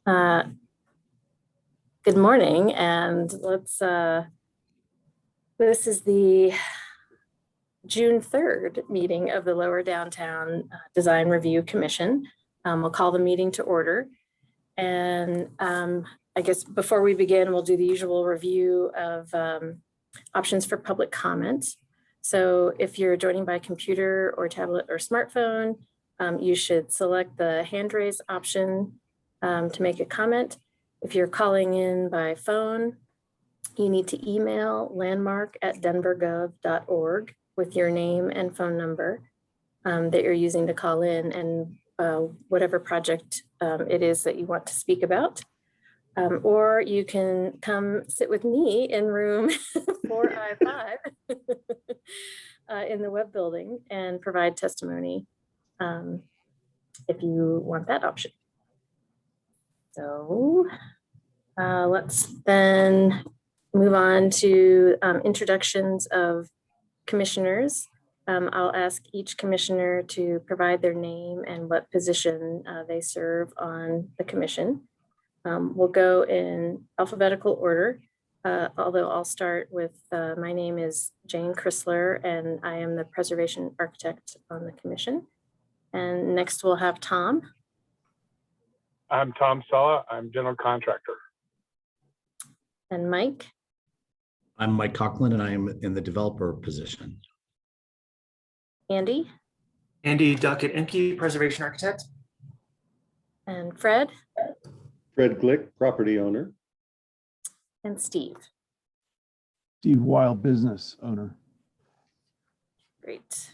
Uh, Good morning, and this is the June 3rd meeting of the Lower Downtown Design Review Commission. We'll call the meeting to order. And I guess before we begin, we'll do the usual review of options for public comment. So if you're joining by computer or tablet or smartphone, you should select the hand raise option to make a comment. If you're calling in by phone, you need to email landmark@denvergov.org with your name and phone number that you're using to call in and whatever project it is that you want to speak about. Or you can come sit with me in room 4I5 in the web building and provide testimony if you want that option. So let's then move on to introductions of commissioners. I'll ask each commissioner to provide their name and what position they serve on the commission. We'll go in alphabetical order, although I'll start with, my name is Jane Chrysler, and I am the preservation architect on the commission. And next we'll have Tom. I'm Tom Sella. I'm general contractor. And Mike. I'm Mike Coughlin, and I am in the developer position. Andy. Andy Duckett-Imke, preservation architect. And Fred. Fred Glick, property owner. And Steve. Steve Wild, business owner. Great.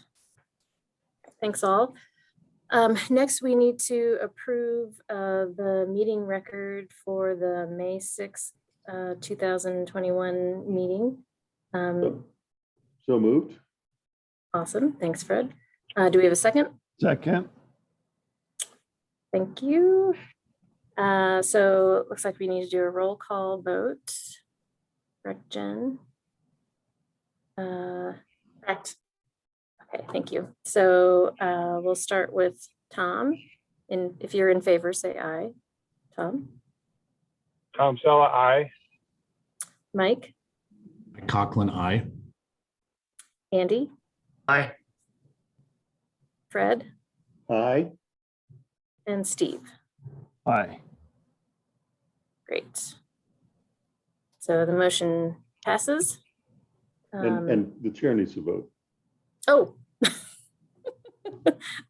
Thanks all. Next, we need to approve the meeting record for the May 6th, 2021 meeting. So moved. Awesome. Thanks, Fred. Do we have a second? Second. Thank you. So it looks like we need to do a roll call vote. Correct, Jen? Correct. Okay, thank you. So we'll start with Tom. And if you're in favor, say aye. Tom? Tom Sella, aye. Mike? Mike Coughlin, aye. Andy? Aye. Fred? Aye. And Steve? Aye. Great. So the motion passes. And the chair needs to vote. Oh,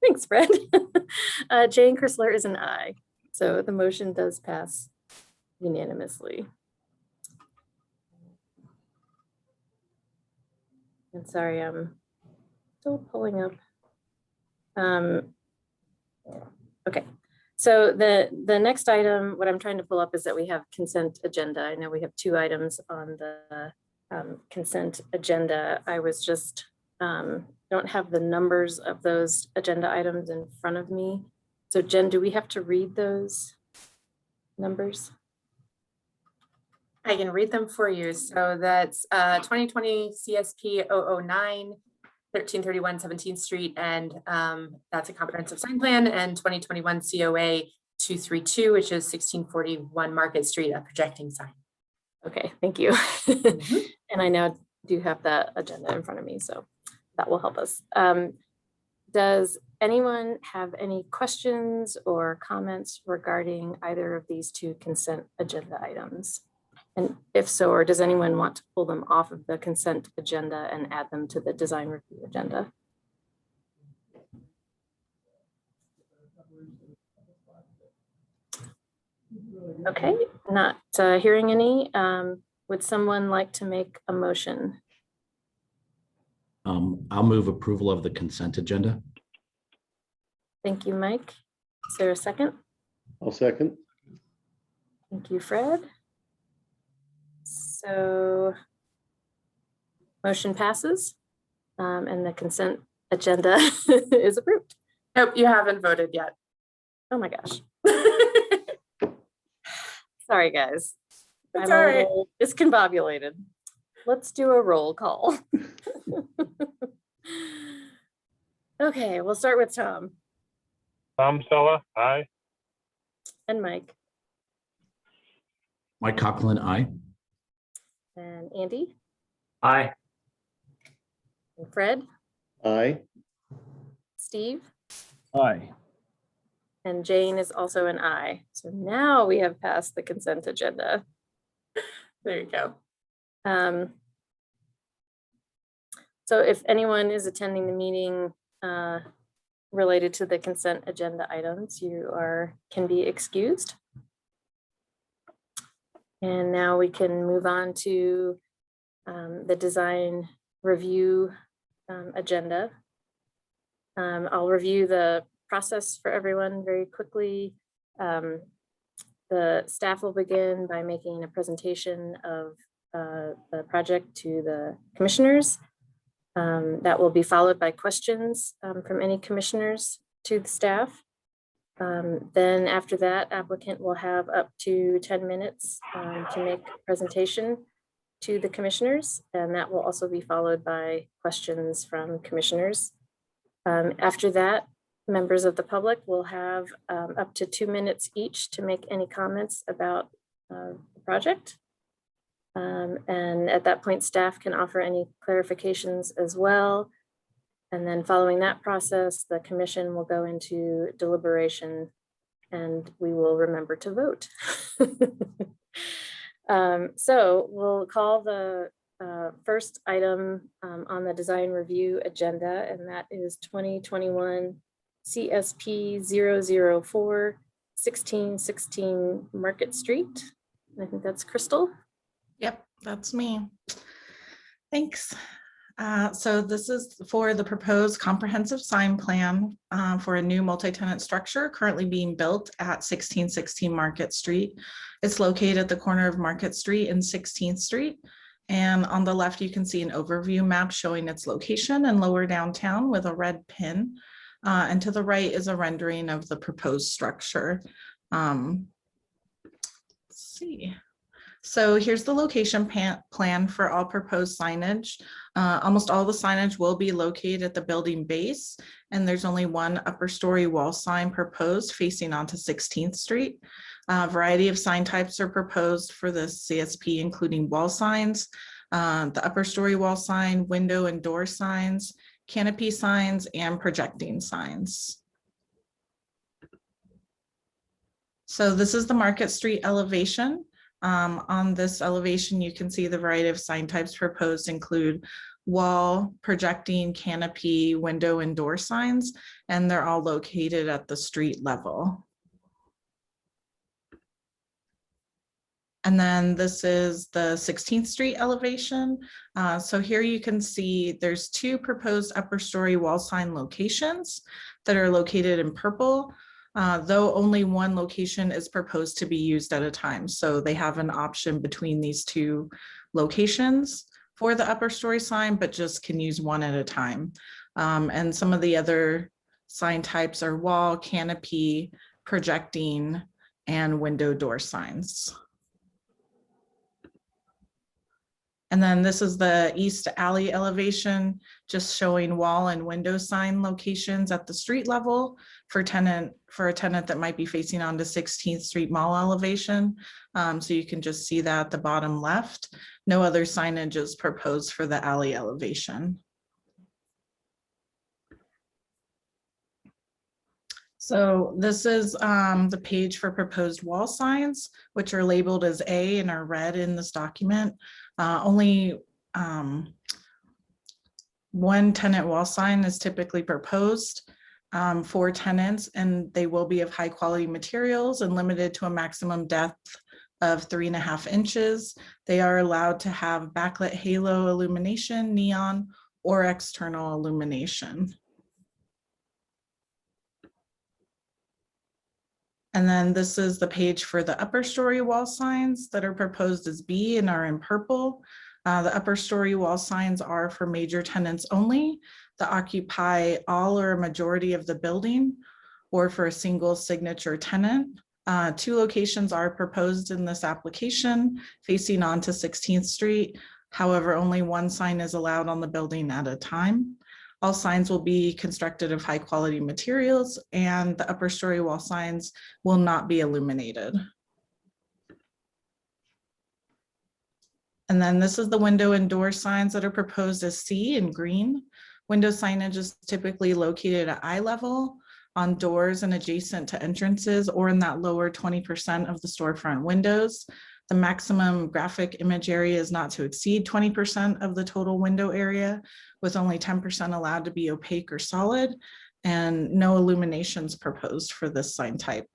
thanks, Fred. Jane Chrysler is an aye. So the motion does pass unanimously. And sorry, I'm still pulling up. Okay, so the next item, what I'm trying to pull up is that we have consent agenda. I know we have 2 items on the consent agenda. I was just don't have the numbers of those agenda items in front of me. So Jen, do we have to read those numbers? I can read them for you. So that's 2020 CSP 009, 1331 17th Street, and that's a comprehensive sign plan, and 2021 COA 232, which is 1641 Market Street, a projecting sign. Okay, thank you. And I now do have that agenda in front of me, so that will help us. Does anyone have any questions or comments regarding either of these 2 consent agenda items? And if so, or does anyone want to pull them off of the consent agenda and add them to the design review agenda? Okay, not hearing any. Would someone like to make a motion? I'll move approval of the consent agenda. Thank you, Mike. Is there a second? I'll second. Thank you, Fred. So motion passes and the consent agenda is approved. Nope, you haven't voted yet. Oh my gosh. Sorry, guys. It's I'm all a right. little discombobulated. Let's do a roll call. Okay, we'll start with Tom Tom Sella, aye. and Mike. Mike Conklin, aye. And Andy, Aye. and Fred, Aye. Steve, Aye. and Jane is also an aye. So now we have passed the consent agenda. There you go. So if anyone is attending the meeting related to the consent agenda items, you can be excused. And now we can move on to the design review agenda. I'll review the process for everyone very quickly. The staff will begin by making a presentation of the project to the commissioners. That will be followed by questions from any commissioners to the staff. Then after that, applicant will have up to 10 minutes to make a presentation to the commissioners, and that will also be followed by questions from commissioners. After that, members of the public will have up to 2 minutes each to make any comments about the project. And at that point, staff can offer any clarifications as well. And then following that process, the commission will go into deliberation and we will remember to vote. So we'll call the first item on the design review agenda, and that is 2021 CSP 004 1616 Market Street. I think that's Crystal. Yep, that's me. Thanks. So this is for the proposed comprehensive sign plan for a new multi-tenant structure currently being built at 1616 Market Street. It's located at the corner of Market Street and 16th Street. And on the left, you can see an overview map showing its location in lower downtown with a red pin. And to the right is a rendering of the proposed structure. Let's see. So here's the location plan for all proposed signage. Almost all the signage will be located at the building base, and there's only one upper story wall sign proposed facing onto 16th Street. A variety of sign types are proposed for the CSP, including wall signs, the upper story wall sign, window and door signs, canopy signs, and projecting signs. So this is the Market Street elevation. On this elevation, you can see the variety of sign types proposed include wall, projecting, canopy, window, and door signs, and they're all located at the street level. And then this is the 16th Street elevation. So here you can see there's two proposed upper story wall sign locations that are located in purple. Though only one location is proposed to be used at a time. So they have an option between these two locations for the upper story sign, but just can use one at a time. And some of the other sign types are wall, canopy, projecting, and window door signs. And then this is the east alley elevation, just showing wall and window sign locations at the street level for a tenant that might be facing onto 16th Street Mall elevation. So you can just see that at the bottom left. No other signage is proposed for the alley elevation. So this is the page for proposed wall signs, which are labeled as A and are red in this document. Only one tenant wall sign is typically proposed for tenants, and they will be of high quality materials and limited to a maximum depth of 3.5 inches. They are allowed to have backlit halo illumination, neon, or external illumination. And then this is the page for the upper story wall signs that are proposed as B and are in purple. The upper story wall signs are for major tenants only that occupy all or a majority of the building or for a single signature tenant. Two locations are proposed in this application facing onto 16th Street. However, only one sign is allowed on the building at a time. All signs will be constructed of high quality materials, and the upper story wall signs will not be illuminated. And then this is the window and door signs that are proposed as C in green. Window signage is typically located at eye level on doors and adjacent to entrances or in that lower 20% of the storefront windows. The maximum graphic image area is not to exceed 20% of the total window area, with only 10% allowed to be opaque or solid, and no illuminations proposed for this sign type.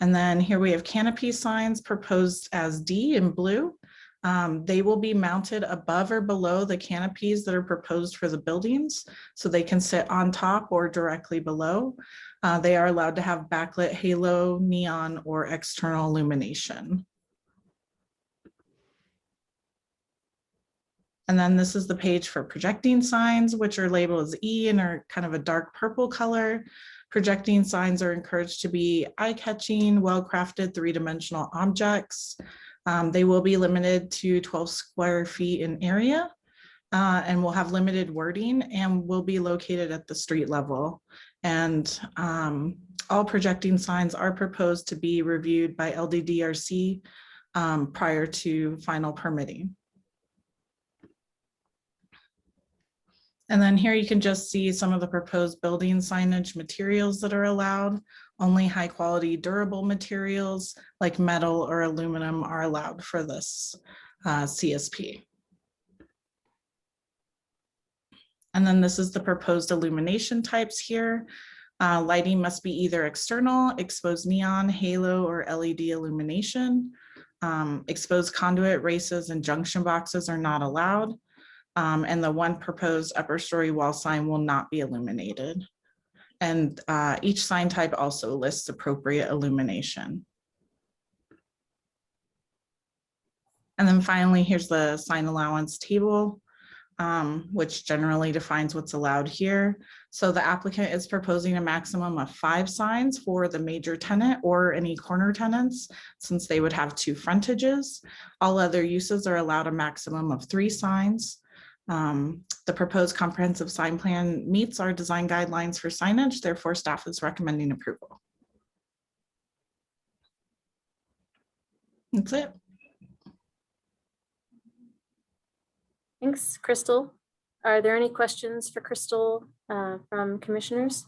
And then here we have canopy signs proposed as D in blue. They will be mounted above or below the canopies that are proposed for the buildings, so they can sit on top or directly below. They are allowed to have backlit halo, neon, or external illumination. And then this is the page for projecting signs, which are labeled as E and are kind of a dark purple color. Projecting signs are encouraged to be eye-catching, well-crafted three-dimensional objects. They will be limited to 12 square feet in area and will have limited wording and will be located at the street level. And all projecting signs are proposed to be reviewed by LDDRC prior to final permitting. And then here you can just see some of the proposed building signage materials that are allowed. Only high quality durable materials like metal or aluminum are allowed for this CSP. And then this is the proposed illumination types here. Lighting must be either external, exposed neon, halo, or LED illumination. Exposed conduit, races, and junction boxes are not allowed. And the one proposed upper story wall sign will not be illuminated. And each sign type also lists appropriate illumination. And then finally, here's the sign allowance table, which generally defines what's allowed here. So the applicant is proposing a maximum of 5 signs for the major tenant or any corner tenants, since they would have 2 frontages. All other uses are allowed a maximum of 3 signs. The proposed comprehensive sign plan meets our design guidelines for signage, therefore staff is recommending approval. That's it. Thanks, Crystal. Are there any questions for Crystal from commissioners?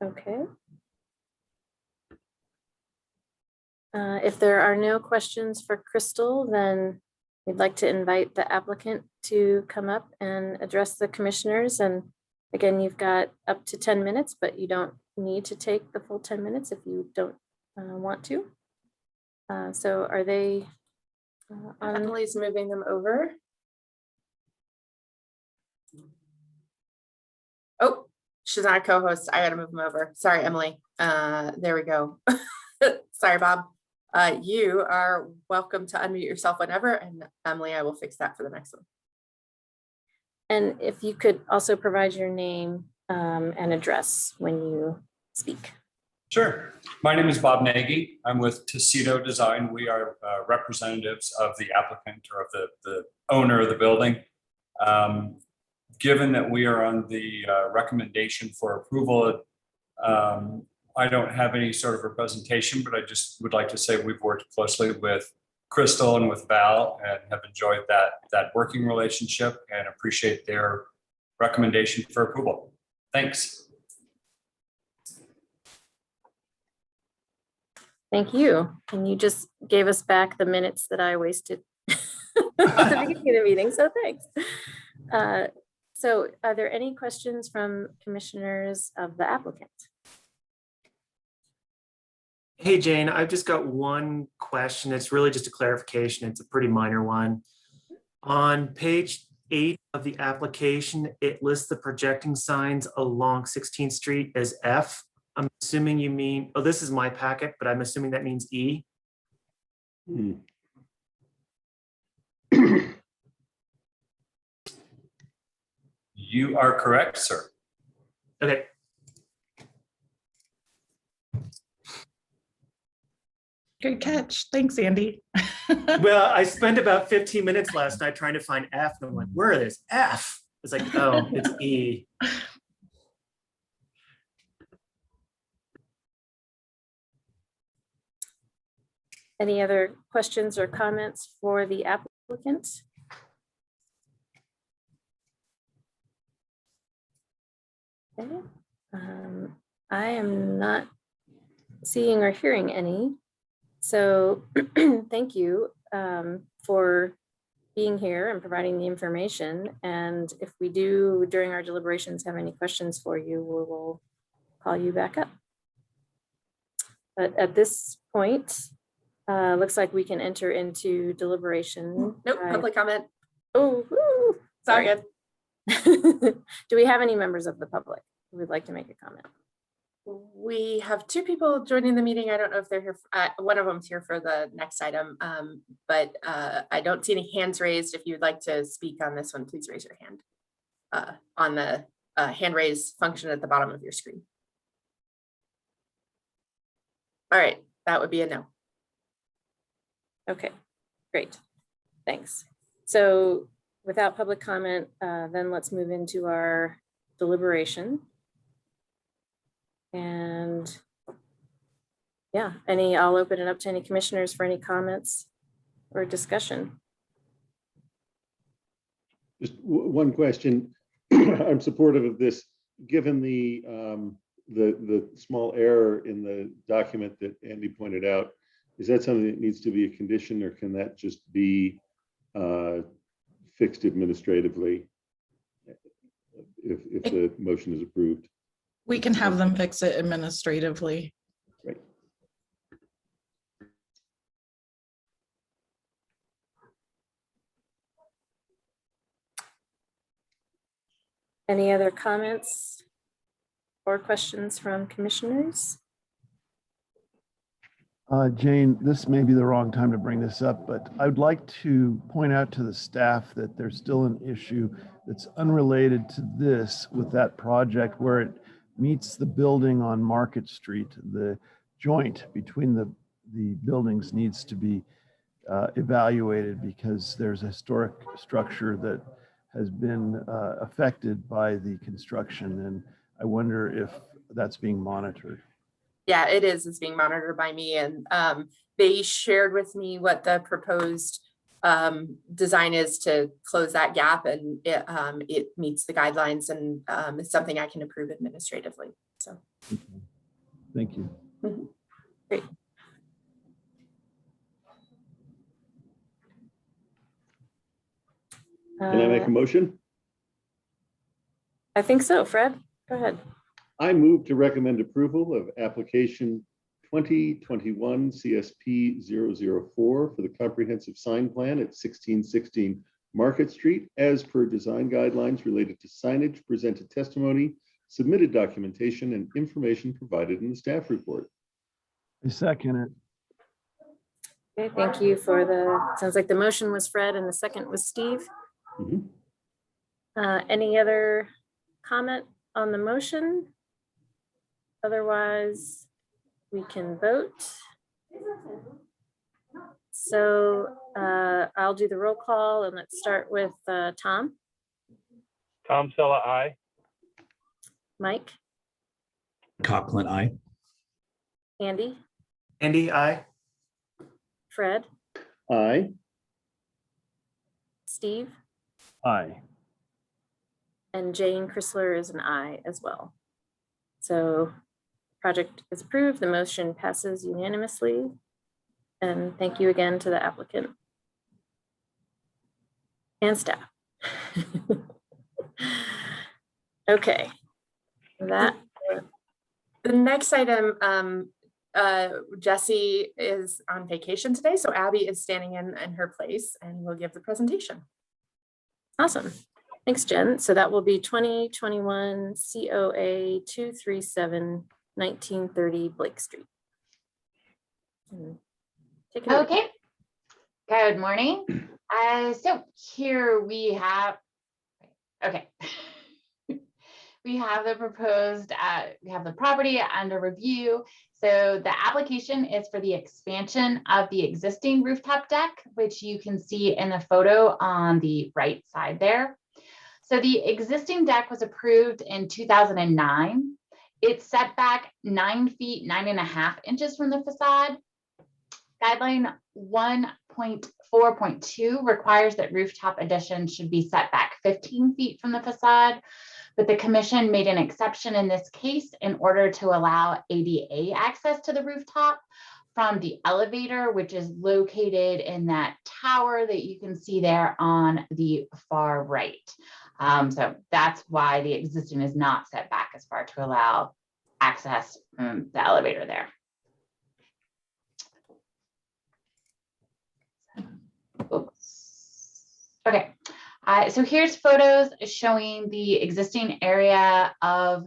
Okay. If there are no questions for Crystal, then we'd like to invite the applicant to come up and address the commissioners. And again, you've got up to 10 minutes, but you don't need to take the full 10 minutes if you don't want to. So are they on? Emily's moving them over. Oh, she's not a co-host. I gotta move them over. Sorry, Emily. There we go. Sorry, Bob. You are welcome to unmute yourself whenever, and Emily, I will fix that for the next one. And if you could also provide your name and address when you speak. Sure. My name is Bob Nagy. I'm with Tuxedo Design. We are representatives of the applicant or of the owner of the building. Given that we are on the recommendation for approval, I don't have any sort of representation, but I just would like to say we've worked closely with Crystal and with Val and have enjoyed that working relationship and appreciate their recommendation for approval. Thanks. Thank you. And you just gave us back the minutes that I wasted at the beginning of the meeting, so thanks. So are there any questions from commissioners of the applicant? Hey, Jane, I've just got one question. It's really just a clarification. It's a pretty minor one. On page 8 of the application, it lists the projecting signs along 16th Street as F. I'm assuming you mean, oh, this is my packet, but I'm assuming that means E. You are correct, sir. Okay. Good catch. Thanks, Andy. Well, I spent about 15 minutes last night trying to find F, and I'm like, where is F? It's like, oh, it's E. Any other questions or comments for the applicant? Okay. I am not seeing or hearing any. So thank you for being here and providing the information. And if we do during our deliberations have any questions for you, we will call you back up. But at this point, looks like we can enter into deliberation. Nope, public comment. Oh, woo, Sorry. good. Do we have any members of the public who would like to make a comment? We have two people joining the meeting. I don't know if they're here. One of them's here for the next item, but I don't see any hands raised. If you'd like to speak on this one, please raise your hand on the hand raise function at the bottom of your screen. All right, that would be a no. Okay, great. Thanks. So without public comment, then let's move into our deliberation. And yeah, I'll open it up to any commissioners for any comments or discussion. Just one question. I'm supportive of this, given the small error in the document that Andy pointed out. Is that something that needs to be a condition, or can that just be fixed administratively if the motion is approved? We can have them fix it administratively. Right. Any other comments or questions from commissioners? Jane, this may be the wrong time to bring this up, but I would like to point out to the staff that there's still an issue that's unrelated to this with that project where it meets the building on Market Street. The joint between the buildings needs to be evaluated because there's a historic structure that has been affected by the construction, and I wonder if that's being monitored. Yeah, it is. It's being monitored by me, and they shared with me what the proposed design is to close that gap, and it meets the guidelines, and it's something I can approve administratively. So, Okay. Thank you. Mhm. Great. Can I make a motion? I think so. Fred, go ahead. I move to recommend approval of application 2021 CSP 004 for the comprehensive sign plan at 1616 Market Street as per design guidelines related to signage, presented testimony, submitted documentation, and information provided in the staff report. I second it. Okay, thank you for sounds like the motion was Fred and the second was Steve. Mhm. Any other comment on the motion? Otherwise, we can vote. So I'll do the roll call, and let's start with Tom. Tom Sella, aye. Mike, Conklin, aye. Andy, Andy, aye. Fred, Aye. Steve, Aye. and Jane Chrysler is an aye as well. So project is approved. The motion passes unanimously. And thank you again to the applicant and staff. Okay. That. The next item, Jesse is on vacation today, so Abby is standing in her place and will give the presentation. Awesome. Thanks, Jen. So that will be 2021 COA 237 1930 Blake Street. Take it away. Okay. Good morning. So here we have, okay. We have the proposed, we have the property under review. So the application is for the expansion of the existing rooftop deck, which you can see in the photo on the right side there. So the existing deck was approved in 2009. It's set back 9 feet, 9.5 inches from the facade. Guideline 1.4.2 requires that rooftop additions should be set back 15 feet from the facade, but the commission made an exception in this case in order to allow ADA access to the rooftop from the elevator, which is located in that tower that you can see there on the far right. So that's why the existing is not set back as far to allow access from the elevator there. Oops. Okay, so here's photos showing the existing area of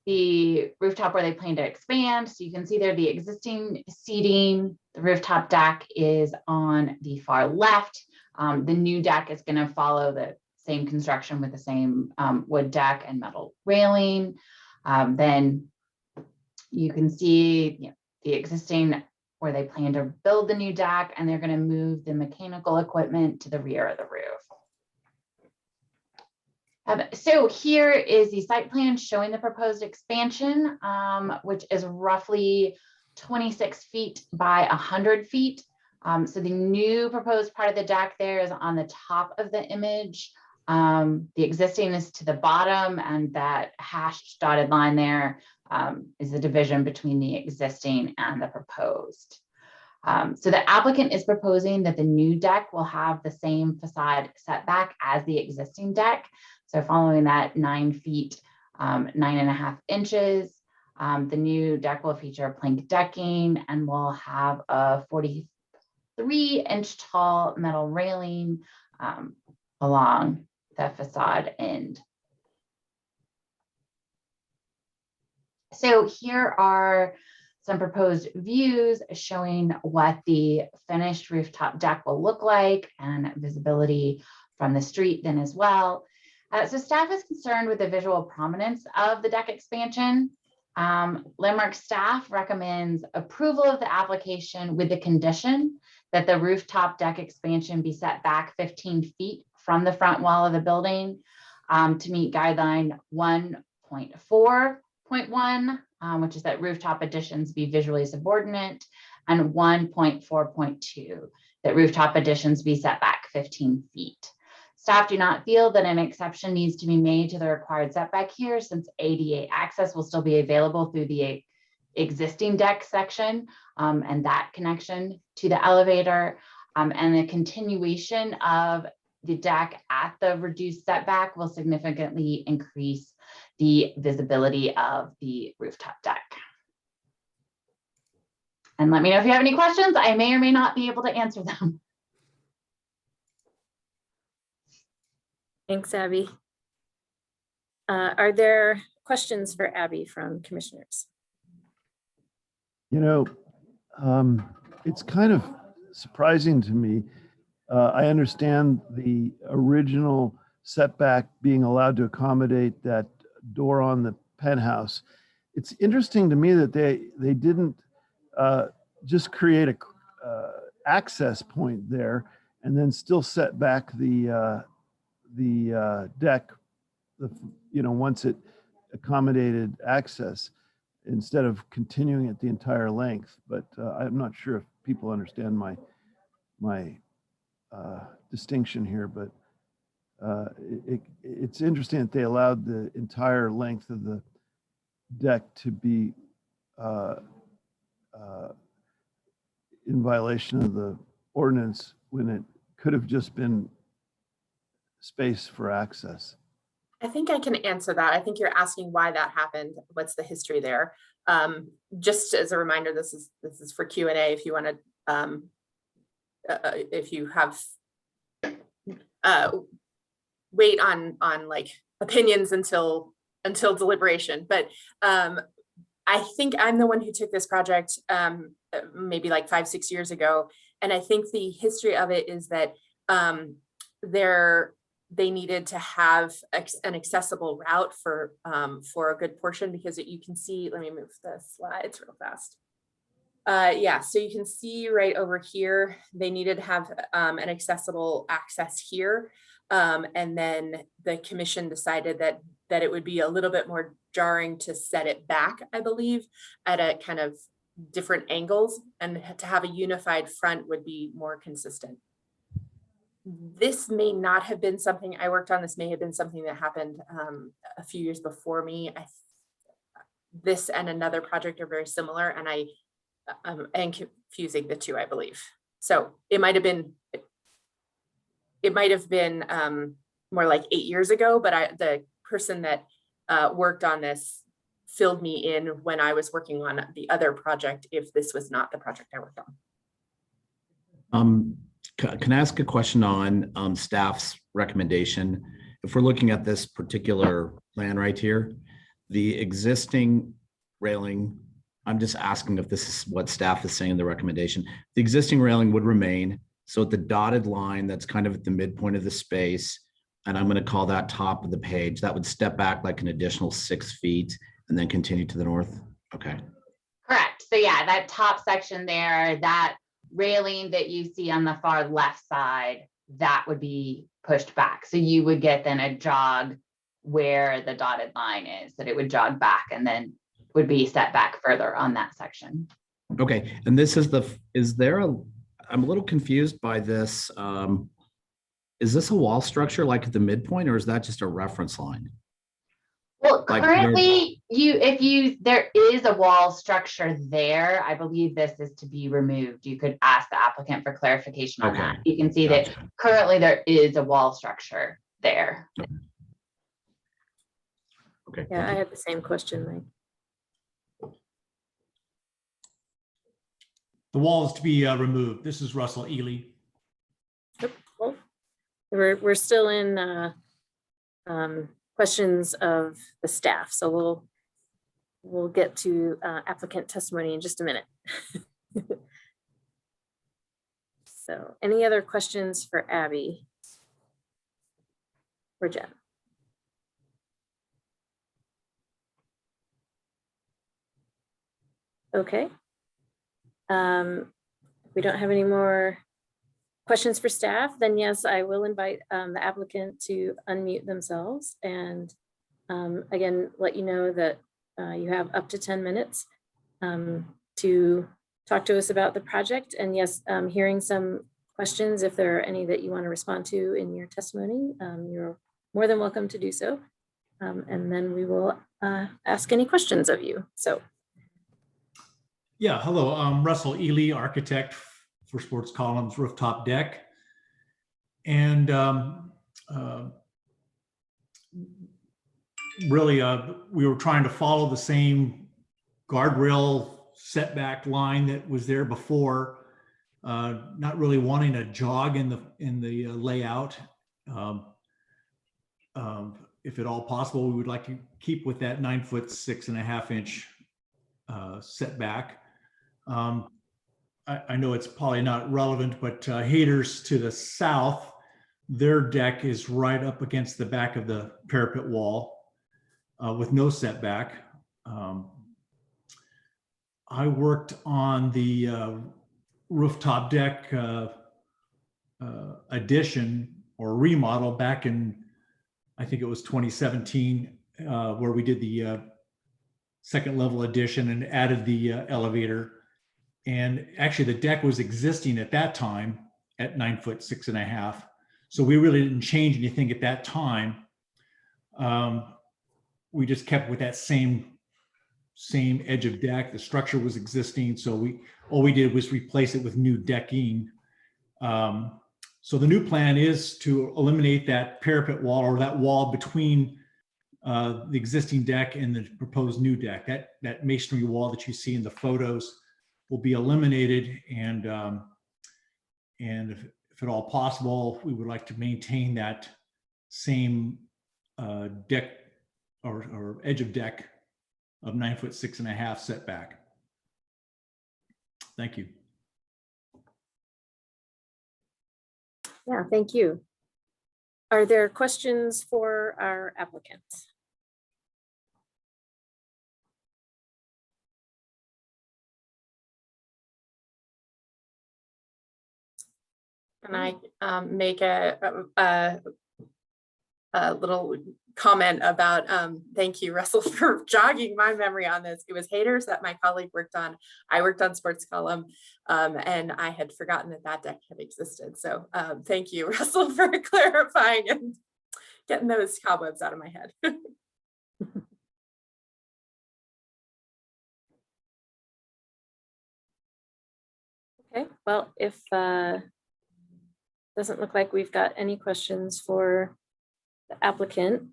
the rooftop where they plan to expand. So you can see there the existing seating. The rooftop deck is on the far left. The new deck is going to follow the same construction with the same wood deck and metal railing. Then you can see the existing where they plan to build the new deck, and they're going to move the mechanical equipment to the rear of the roof. So here is the site plan showing the proposed expansion, which is roughly 26 feet by 100 feet. So the new proposed part of the deck there is on the top of the image. The existing is to the bottom, and that hashed dotted line there is the division between the existing and the proposed. So the applicant is proposing that the new deck will have the same facade setback as the existing deck. So following that 9 feet, 9.5 inches, the new deck will feature plank decking and will have a 43-inch tall metal railing along the facade end. So here are some proposed views showing what the finished rooftop deck will look like and visibility from the street then as well. So staff is concerned with the visual prominence of the deck expansion. Landmark staff recommends approval of the application with the condition that the rooftop deck expansion be set back 15 feet from the front wall of the building to meet guideline 1.4.1, which is that rooftop additions be visually subordinate, and 1.4.2, that rooftop additions be set back 15 feet. Staff do not feel that an exception needs to be made to the required setback here, since ADA access will still be available through the existing deck section and that connection to the elevator, and the continuation of the deck at the reduced setback will significantly increase the visibility of the rooftop deck. And let me know if you have any questions. I may or may not be able to answer them. Thanks, Abby. Are there questions for Abby from commissioners? You know, it's kind of surprising to me. I understand the original setback being allowed to accommodate that door on the penthouse. It's interesting to me that they didn't just create a access point there and then still set back the deck, once it accommodated access, instead of continuing it the entire length. But I'm not sure if people understand my distinction here, but it's interesting that they allowed the entire length of the deck to be in violation of the ordinance when it could have just been space for access. I think I can answer that. I think you're asking why that happened. What's the history there? Just as a reminder, this is for Q&A. If you want to, if you have wait on like opinions until deliberation. But I think I'm the one who took this project maybe like 5-6 years ago, and I think the history of it is that they needed to have an accessible route for a good portion, because you can see, let me move the slides real fast. Yeah, so you can see right over here, they needed to have an accessible access here. And then the commission decided that it would be a little bit more jarring to set it back, I believe, at a kind of different angles, and to have a unified front would be more consistent. This may not have been something I worked on. This may have been something that happened a few years before me. This and another project are very similar, and I am confusing the two, I believe. So it might have been more like 8 years ago, but the person that worked on this filled me in when I was working on the other project, if this was not the project I worked on. Can I ask a question on staff's recommendation? If we're looking at this particular plan right here, the existing railing, I'm just asking if this is what staff is saying in the recommendation. The existing railing would remain. So at the dotted line, that's kind of at the midpoint of the space, and I'm going to call that top of the page, that would step back like an additional 6 feet and then continue to the north. Okay. Correct. So yeah, that top section there, that railing that you see on the far left side, that would be pushed back. So you would get then a jog where the dotted line is, that it would jog back and then would be set back further on that section. Okay. And this is I'm a little confused by this. Is this a wall structure like at the midpoint, or is that just a reference line? Well, Like currently, there is a wall structure there. I believe this is to be removed. You could ask the applicant for clarification on that. You can see that currently there is a wall structure there. Okay. Yeah, I had the same question, Mike. The wall is to be removed. This is Russell Ely. Well, we're still in questions of the staff, so we'll get to applicant testimony in just a minute. So, any other questions for Abby or Jen? Okay. We don't have any more questions for staff, then yes, I will invite the applicant to unmute themselves and again, let you know that you have up to 10 minutes to talk to us about the project. And yes, hearing some questions, if there are any that you want to respond to in your testimony, you're more than welcome to do so. And then we will ask any questions of you. So. Yeah, hello, I'm Russell Ely, architect for Sports Columns Rooftop Deck. And really, we were trying to follow the same guardrail setback line that was there before, not really wanting a jog in the layout. If at all possible, we would like to keep with that 9 foot 6.5 inch setback. I know it's probably not relevant, but Haters to the south, their deck is right up against the back of the parapet wall with no setback. I worked on the rooftop deck addition or remodel back in, I think it was 2017, where we did the second level addition and added the elevator. And actually the deck was existing at that time at 9 foot 6.5. So we really didn't change anything at that time. We just kept with that same edge of deck. The structure was existing. So all we did was replace it with new decking. So the new plan is to eliminate that parapet wall or that wall between the existing deck and the proposed new deck. That masonry wall that you see in the photos will be eliminated, and if at all possible, we would like to maintain that same deck or edge of deck of 9 foot 6.5 setback. Thank you. Yeah, thank you. Are there questions for our applicants? Can I make a little comment about, thank you, Russell, for jogging my memory on this. It was haters that my colleague worked on. I worked on sports column, and I had forgotten that that deck had existed. So thank you, Russell, for clarifying and getting those cobwebs out of my head. Okay, well, if doesn't look like we've got any questions for the applicant.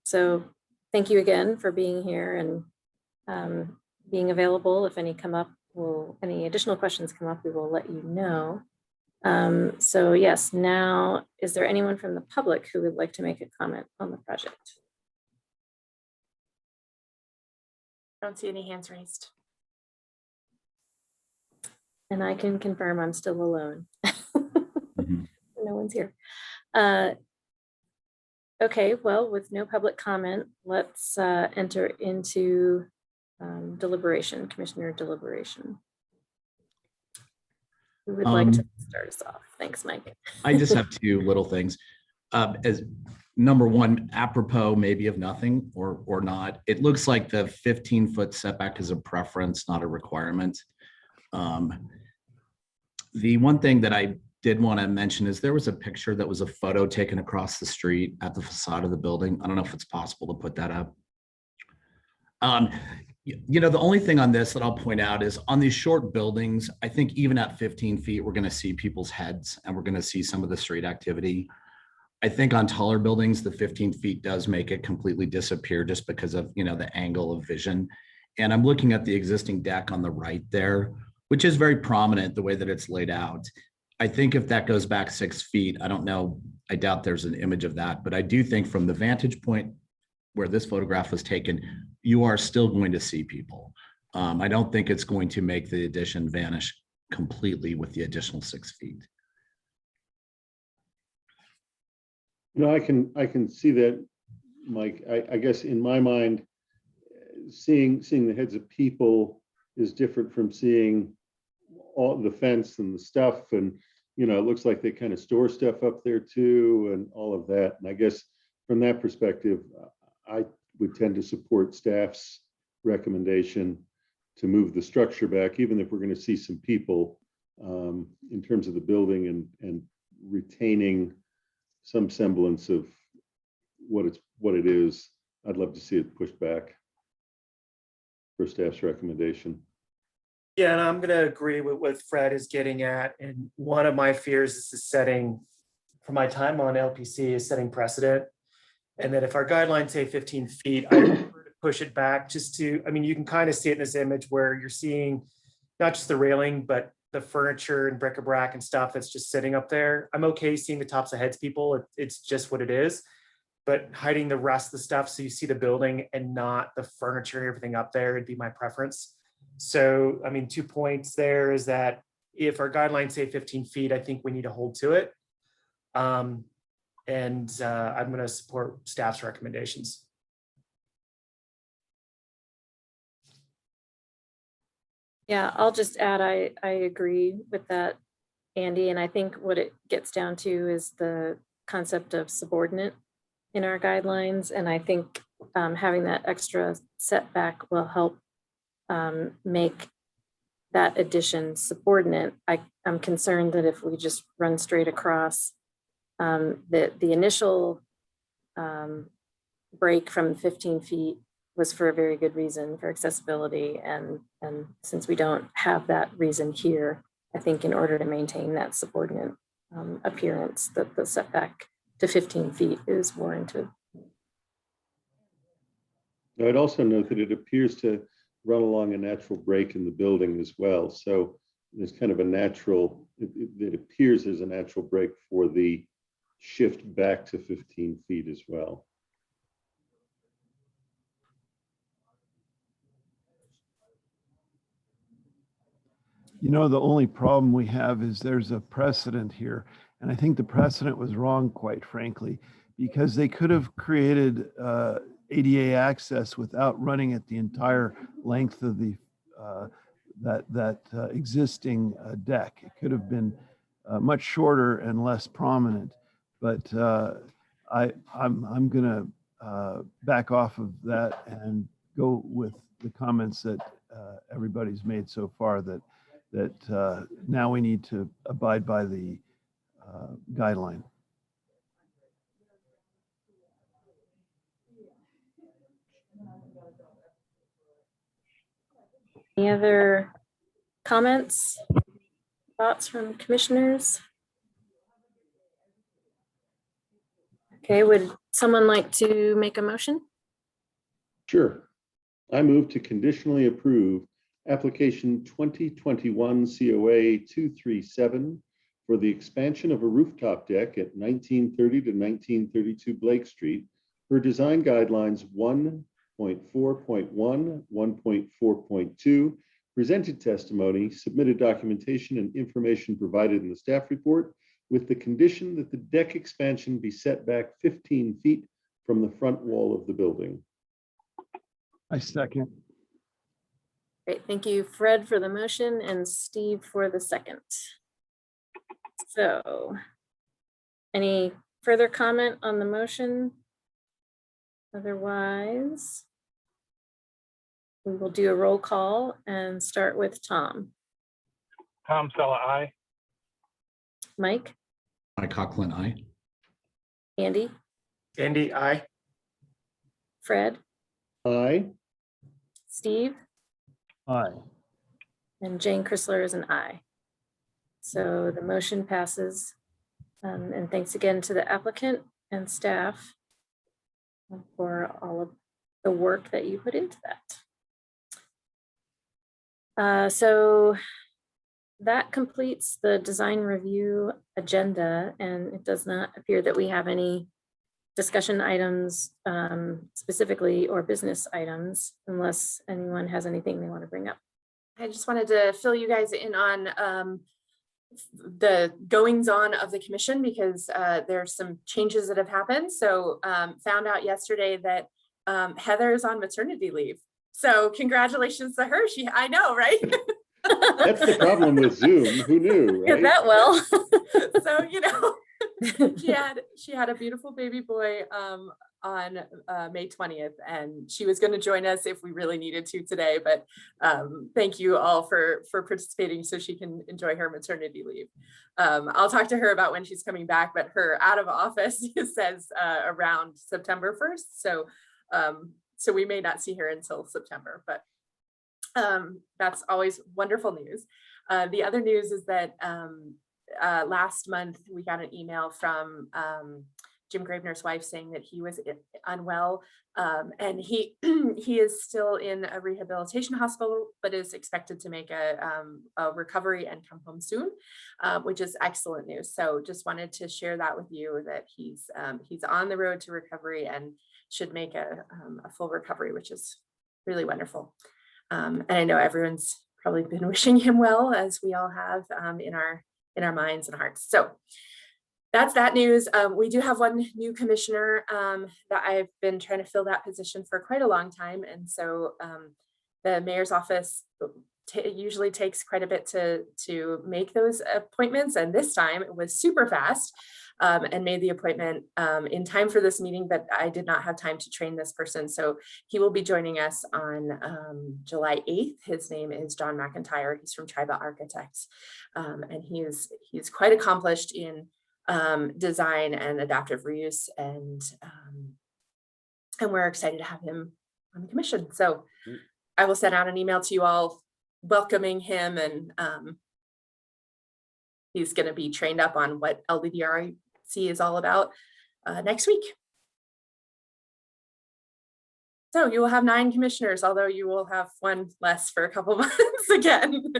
So thank you again for being here and being available. If any come up, any additional questions come up, we will let you know. So yes, now, is there anyone from the public who would like to make a comment on the project? I don't see any hands raised. And I can confirm I'm still alone. Mhm. No one's here. Okay, well, with no public comment, let's enter into deliberation, commissioner deliberation. Who would like to start us off? Thanks, Mike. I just have two little things. As number one, apropos maybe of nothing or not, it looks like the 15-foot setback is a preference, not a requirement. The one thing that I did want to mention is there was a picture that was a photo taken across the street at the facade of the building. I don't know if it's possible to put that up. You know, the only thing on this that I'll point out is on these short buildings, I think even at 15 feet, we're going to see people's heads and we're going to see some of the street activity. I think on taller buildings, the 15 feet does make it completely disappear just because of, you know, the angle of vision. And I'm looking at the existing deck on the right there, which is very prominent the way that it's laid out. I think if that goes back 6 feet, I don't know, I doubt there's an image of that, but I do think from the vantage point where this photograph was taken, you are still going to see people. I don't think it's going to make the addition vanish completely with the additional 6 feet. You know, I can see that, Mike. I guess in my mind, seeing the heads of people is different from seeing all the fence and the stuff. And, you know, it looks like they kind of store stuff up there too and all of that. And I guess from that perspective, I would tend to support staff's recommendation to move the structure back, even if we're going to see some people in terms of the building and retaining some semblance of what it is. I'd love to see it pushed back for staff's recommendation. Yeah, and I'm going to agree with what Fred is getting at. And one of my fears is setting, for my time on LPC, is setting precedent. And that if our guidelines say 15 feet, I prefer to push it back just to, I mean, you can kind of see it in this image where you're seeing not just the railing, but the furniture and bric-a-brac and stuff that's just sitting up there. I'm okay seeing the tops of heads people. It's just what it is. But hiding the rest of the stuff so you see the building and not the furniture and everything up there would be my preference. So, I mean, 2 points there is that if our guidelines say 15 feet, I think we need to hold to it. I'm going to support staff's recommendations. Yeah, I'll just add, I agree with that, Andy. And I think what it gets down to is the concept of subordinate in our guidelines. And I think having that extra setback will help make that addition subordinate. I'm concerned that if we just run straight across, the initial break from 15 feet was for a very good reason, for accessibility. And since we don't have that reason here, I think in order to maintain that subordinate appearance, that the setback to 15 feet is warranted. I'd also note that it appears to run along a natural break in the building as well. So there's kind of a natural, it appears there's a natural break for the shift back to 15 feet as well. You know, the only problem we have is there's a precedent here. And I think the precedent was wrong, quite frankly, because they could have created ADA access without running it the entire length of the existing deck. It could have been much shorter and less prominent. But I'm gonna back off of that and go with the comments that everybody's made so far, that now we need to abide by the guideline. Any other comments, thoughts from commissioners? Okay, would someone like to make a motion? Sure. I move to conditionally approve application 2021 COA 237 for the expansion of a rooftop deck at 1930 to 1932 Blake Street per design guidelines 1.4.1, 1.4.2, presented testimony, submitted documentation, and information provided in the staff report, with the condition that the deck expansion be set back 15 feet from the front wall of the building. I second. Great, thank you, Fred, for the motion and Steve for the second. So, any further comment on the motion? Otherwise, we will do a roll call and start with Tom. Tom Sella, aye. Mike, Mike Coughlin, aye. Andy, Andy, aye. Fred, Aye. Steve, Aye. and Jane Chrysler is an aye. So the motion passes. And thanks again to the applicant and staff for all of the work that you put into that. So that completes the design review agenda, and it does not appear that we have any discussion items specifically, or business items, unless anyone has anything they want to bring up. I just wanted to fill you guys in on the goings on of the commission, because there's some changes that have happened. So found out yesterday that Heather is on maternity leave. So congratulations to her. I know, right? That's the problem with Zoom. Who knew, Did right? that well. So, you know, she had a beautiful baby boy on May 20th, and she was going to join us if we really needed to today, but thank you all for participating so she can enjoy her maternity leave. I'll talk to her about when she's coming back, but her out of office says around September 1st. So we may not see her until September, but that's always wonderful news. The other news is that last month we got an email from Jim Gravener's wife saying that he was unwell, and he is still in a rehabilitation hospital, but is expected to make a recovery and come home soon, which is excellent news. So just wanted to share that with you, that he's on the road to recovery and should make a full recovery, which is really wonderful. And I know everyone's probably been wishing him well, as we all have in our minds and hearts. So that's that news. We do have one new commissioner that I've been trying to fill that position for quite a long time. And so the mayor's office usually takes quite a bit to make those appointments. And this time it was super fast, and made the appointment in time for this meeting, but I did not have time to train this person. So he will be joining us on July 8th. His name is John McIntyre. He's from Triba Architects. And he's quite accomplished in design and adaptive reuse, and we're excited to have him on the commission. So I will send out an email to you all welcoming him, and he's going to be trained up on what LDDRC is all about next week. So you will have 9 commissioners, although you will have one less for a couple months again.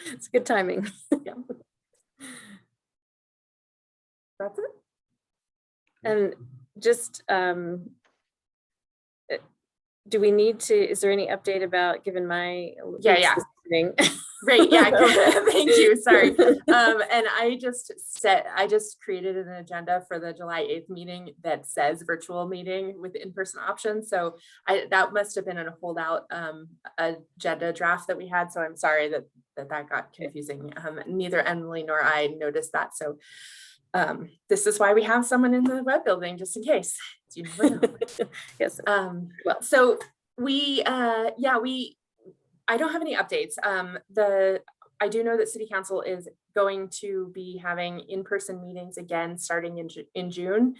It's good timing. Yeah. That's it. And just, do we need to, is there any update about, given my Yeah. listening? Great, yeah, thank you, sorry. And I just created an agenda for the July 8th meeting that says virtual meeting with in-person options. So that must have been a holdout agenda draft that we had. So I'm sorry that got confusing. Neither Emily nor I noticed that. So this is why we have someone in the web building, just in case. You never know. Yes. Well, so I don't have any updates. I do know that City Council is going to be having in-person meetings again starting in June.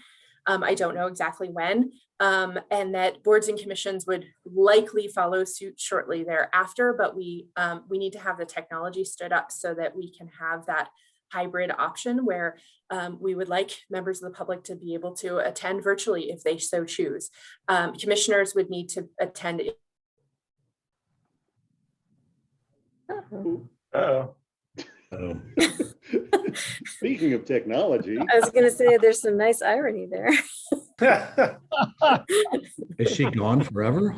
I don't know exactly when, and that boards and commissions would likely follow suit shortly thereafter, but we need to have the technology stood up so that we can have that hybrid option where we would like members of the public to be able to attend virtually if they so choose. Commissioners would need to attend. Uh-oh. Oh, Speaking of technology, I was gonna say, there's some nice irony there. is she gone forever?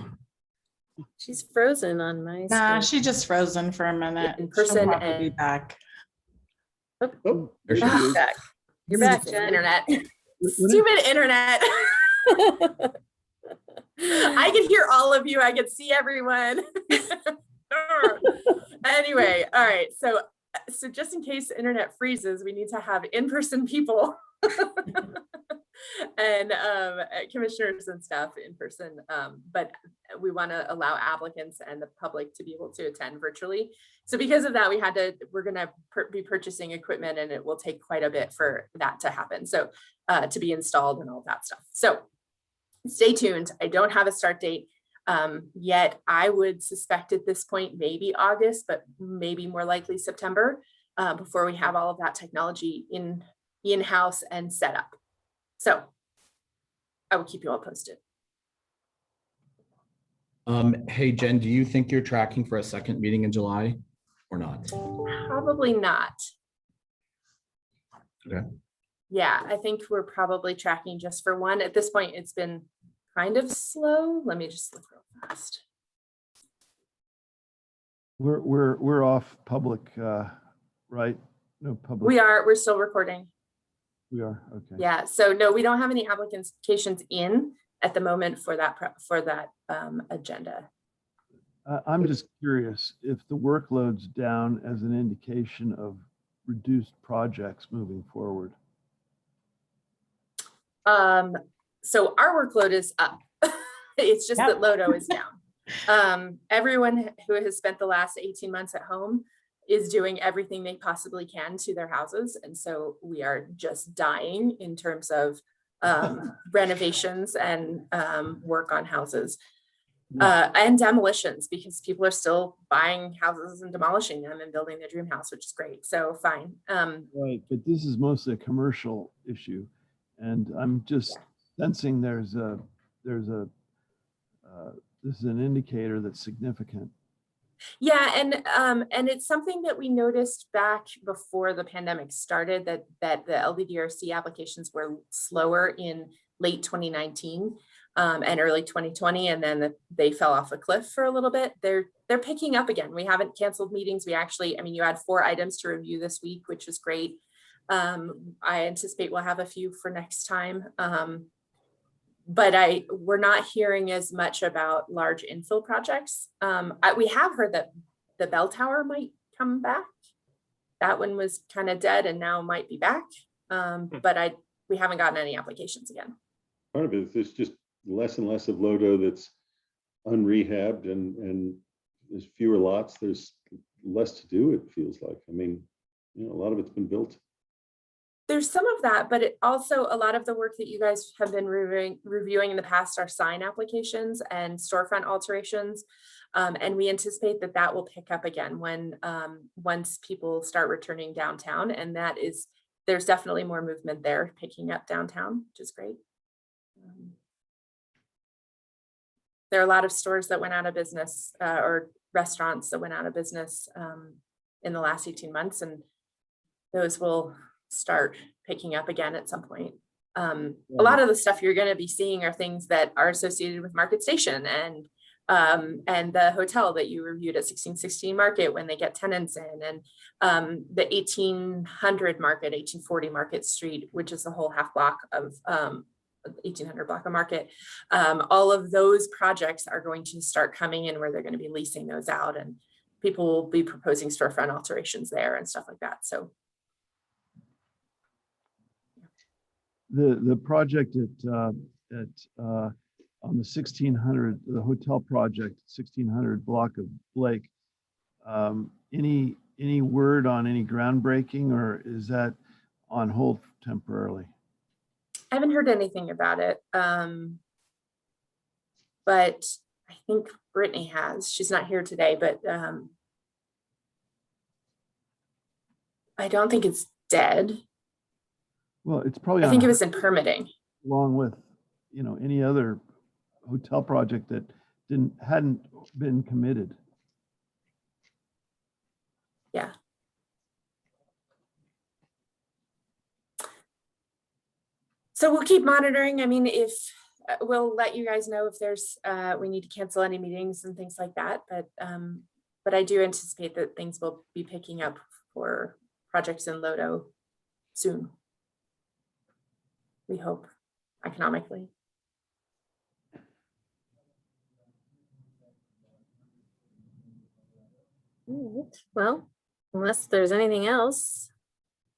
She's frozen on my Nah, screen. she just frozen for a minute. In She'll person probably be and- back. oh, There she there she is. is. Back. You're back, Stupid Jen. internet. What is- Stupid internet. I can hear all of you. I can see everyone. Anyway, all right. So just in case the internet freezes, we need to have in-person people and commissioners and staff in person. But we want to allow applicants and the public to be able to attend virtually. So because of that, we're going to be purchasing equipment, and it will take quite a bit for that to happen. So to be installed and all that stuff. So stay tuned. I don't have a start date yet. I would suspect at this point, maybe August, but maybe more likely September, before we have all of that technology in-house and set up. So I will keep you all posted. Hey, Jen, do you think you're tracking for a second meeting in July or not? Probably not. Okay. Yeah, I think we're probably tracking just for one. At this point, it's been kind of slow. Let me just look real fast. We're off public, right? No public. We're still recording. We are, okay. Yeah, so no, we don't have any applications in at the moment for that agenda. I'm just curious if the workload's down as an indication of reduced projects moving forward. So our workload is up. It's just that Lodo is down. Everyone who has spent the last 18 months at home is doing everything they possibly can to their houses. And so we are just dying in terms of renovations and work on houses and demolitions, because people are still buying houses and demolishing them and building their dream house, which is great. So fine. Right, but this is mostly a commercial issue. And I'm just sensing this is an indicator that's significant. Yeah, and it's something that we noticed back before the pandemic started, that the LDDRC applications were slower in late 2019 and early 2020, and then they fell off a cliff for a little bit. They're picking up again. We haven't canceled meetings. We actually, you had 4 items to review this week, which is great. I anticipate we'll have a few for next time. But we're not hearing as much about large infill projects. We have heard that the bell tower might come back. That one was kind of dead and now might be back. But we haven't gotten any applications again. Part of it is there's just less and less of Lodo that's unrehabbed, and there's fewer lots. There's less to do, it feels like. A lot of it's been built. There's some of that, but it also, a lot of the work that you guys have been reviewing in the past are sign applications and storefront alterations. And we anticipate that will pick up again when once people start returning downtown. And there's definitely more movement there picking up downtown, which is great. There are a lot of stores that went out of business or restaurants that went out of business in the last 18 months, and those will start picking up again at some point. A lot of the stuff you're going to be seeing are things that are associated with Market Station and the hotel that you reviewed at 1616 Market when they get tenants in, and the 1800 Market, 1840 Market Street, which is the whole half block of 1800 block of Market. All of those projects are going to start coming in where they're going to be leasing those out, and people will be proposing storefront alterations there and stuff like that. So The project on the 1600, the hotel project, 1600 block of Blake. Any word on any groundbreaking, or is that on hold temporarily? I haven't heard anything about it. But I think Brittany has. She's not here today, but I don't think it's dead. Well, it's probably I think it on was in permitting. along with, any other hotel project that hadn't been committed. Yeah. So we'll keep monitoring. I mean, if we'll let you guys know if there's we need to cancel any meetings and things like that. But I do anticipate that things will be picking up for projects in Lodo soon. We hope economically. All right. Well, unless there's anything else,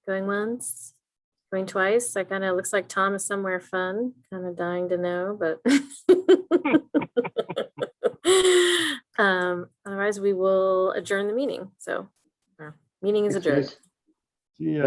going once, going twice, that kind of looks like Tom is somewhere fun, kind of dying to know, but otherwise we will adjourn the meeting. So our meeting is Thanks, adjourned. guys. See ya.